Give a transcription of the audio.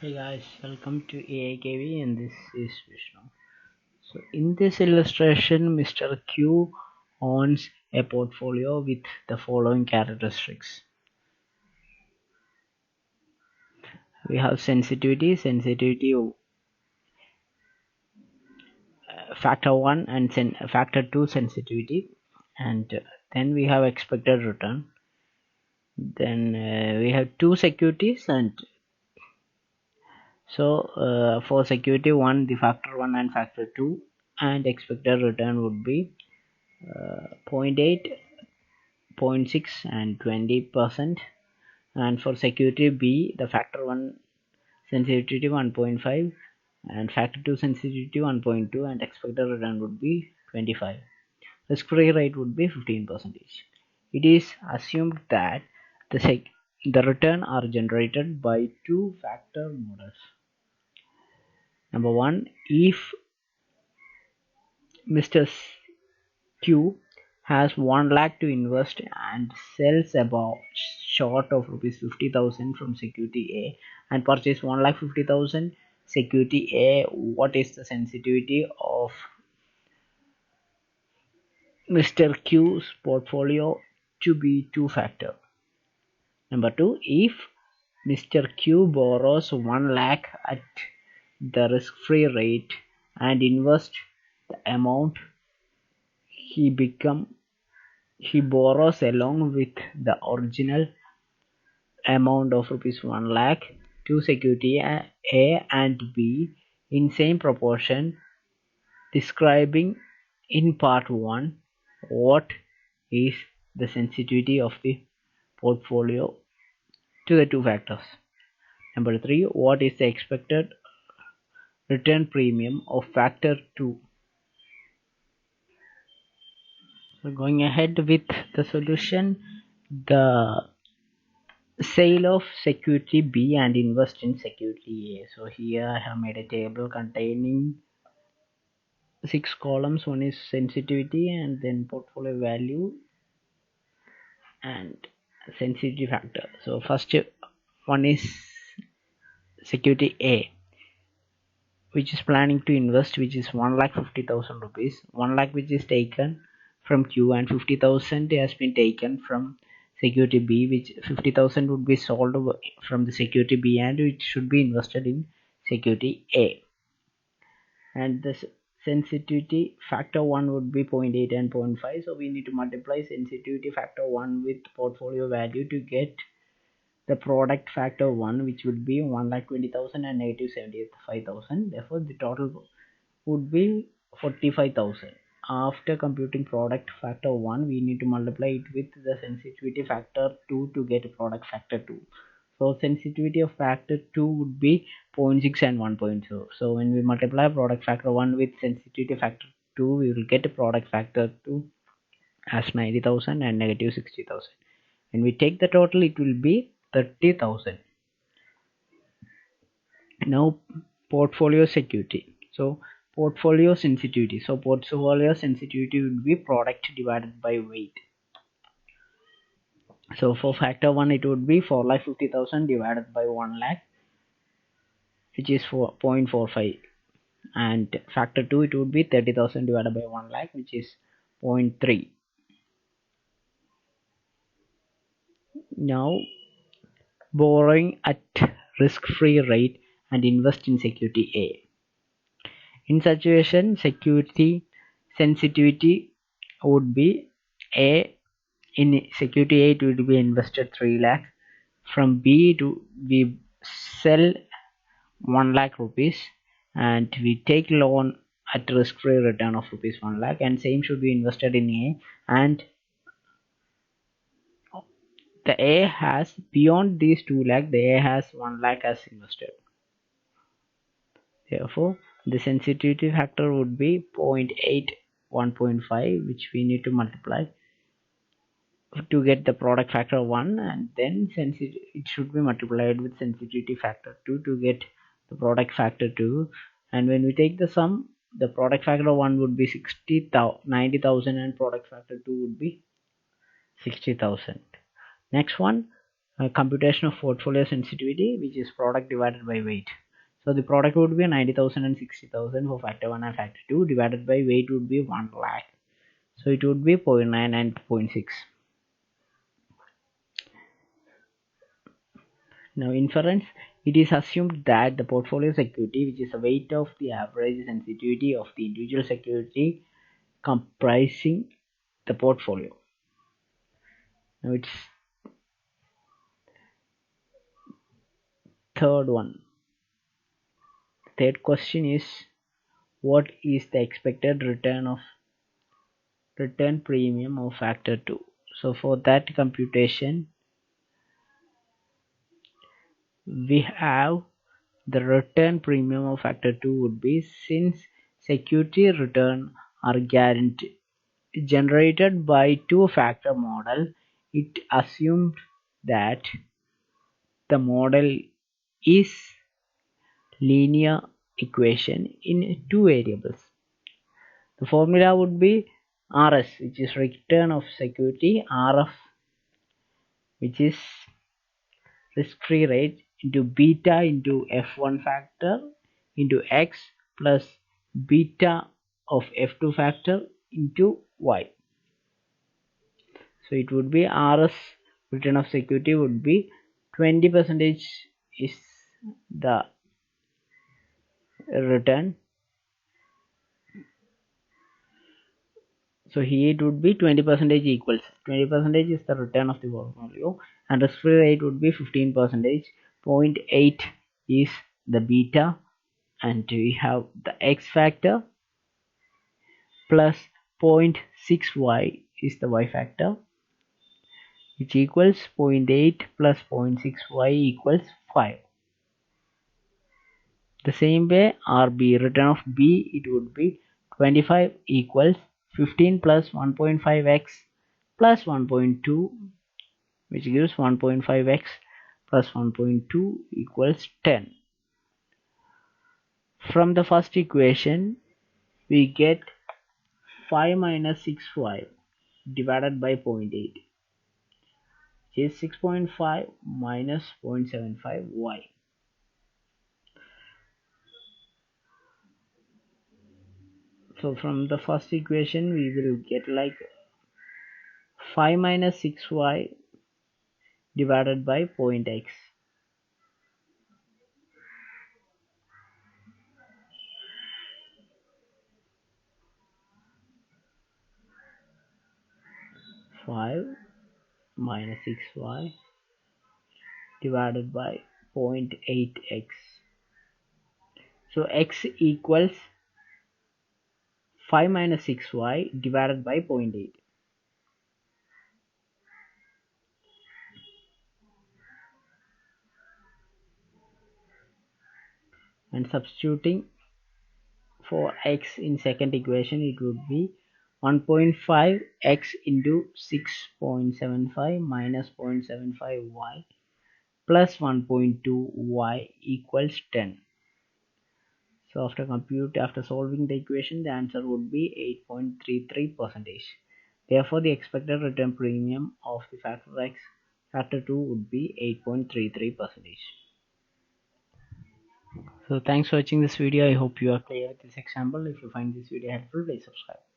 Hey guys, welcome to EIKV and this is Vishnu. So in this illustration, Mr. Q owns a portfolio with the following characteristics. We have sensitivity factor 1 and factor 2 sensitivity, and then we have expected return. Then we have two securities, and so for security 1, the factor 1 and factor 2, and expected return would be 0.8, 0.6 and 20%. And for security B, the factor 1 sensitivity 1.5 and factor 2 sensitivity 1.2, and expected return would be 25. Risk free rate would be 15%. It is assumed that the return are generated by two factor models. Number one, if Mr. Q has 1 lakh to invest and sells about short of rupees 50,000 from security A and purchase 1,50,000 security A, what is the sensitivity of Mr. Q's portfolio to be two factor? Number two, if Mr. Q borrows 1 lakh at the risk free rate and invest the amount he borrows along with the original amount of rupees 1 lakh to security A and B in same proportion, describing in part 1 what is the sensitivity of the portfolio to the two factors. Number 3, what is the expected return premium of factor 2? So going ahead with the solution, the sale of security B and invest in security A. So here I have made a table containing 6 columns. One is sensitivity, and then portfolio value and sensitivity factor. So first one is security A, which is planning to invest, which is 1,50,000 rupees. 1 lakh which is taken from Q and 50,000 has been taken from security B, which 50,000 would be sold from the security B and it should be invested in security A. And the sensitivity factor 1 would be 0.8 and 0.5, so we need to multiply sensitivity factor 1 with portfolio value to get the product factor 1, which would be 1,20,000 and negative 75,000. Therefore the total would be 45,000. After computing product factor 1, we need to multiply it with the sensitivity factor 2 to get product factor 2. So sensitivity of factor 2 would be 0.6 and 1.0. So when we multiply product factor 1 with sensitivity factor 2, we will get a product factor 2 as 90,000 and negative 60,000. When we take the total, it will be 30,000. Now portfolio security. So portfolio sensitivity. So portfolio sensitivity would be product divided by weight. So for factor 1, it would be 4,50,000 divided by 1 lakh, which is 0.45, and factor 2, it would be 30,000 divided by 1 lakh, which is 0.3. Now borrowing at risk free rate and invest in security A. In situation, security sensitivity would be A. In security A, it would be invested 3 lakh. From B to we sell 1 lakh rupees and we take loan at risk free return of rupees 1 lakh, and same should be invested in A, and the A has beyond these 2 lakh, the A has 1 lakh as invested. Therefore the sensitivity factor would be 0.8, 1.5, which we need to multiply to get the product factor 1, and then it should be multiplied with sensitivity factor 2 to get the product factor 2. And when we take the sum, the product factor 1 would be 90,000 and product factor 2 would be 60,000. Next one, computation of portfolio sensitivity, which is product divided by weight. So the product would be 90,000 and 60,000 for factor 1 and factor 2, divided by weight would be 1 lakh. So it would be 0.9 and 0.6. Now inference, it is assumed that the portfolio security, which is the weight of the average sensitivity of the individual security comprising the portfolio. Now it's third one. Third question is, what is the expected return premium of factor 2? So for that computation, we have the return premium of factor 2 would be, since security return are guaranteed generated by two-factor model, it assumed that the model is linear equation in two variables. The formula would be RS, which is return of security, RF, which is risk-free rate, into beta into F1 factor into X plus beta of F2 factor into Y. So it would be RS, return of security, would be 20% is the return. So here it would be 20% equals 20% is the return of the portfolio, and risk free rate would be 15%. 0.8 is the beta, and we have the X factor plus 0.6y is the Y factor, which equals 0.8 plus 0.6y equals 5. The same way, RB, return of B, it would be 25 equals 15 plus 1.5x plus 1.2, which gives 1.5x plus 1.2 equals 10. From the first equation, we get 5 minus 6y divided by 0.8, which is 6.5 minus 0.75y. So from the first equation, we will get like 5 minus 6y divided by 0.x. Five minus 6y divided by 0.8x. So x equals 5 minus 6y divided by 0.8. And substituting for x in second equation, it would be 1.5 x into 6.75 minus 0.75 y plus 1.2 y equals 10. So after solving the equation, the answer would be 8.33%. Therefore, the expected return premium of the factor x factor 2 would be 8.33%. So thanks for watching this video. I hope you are clear with this example. If you find this video helpful, please subscribe.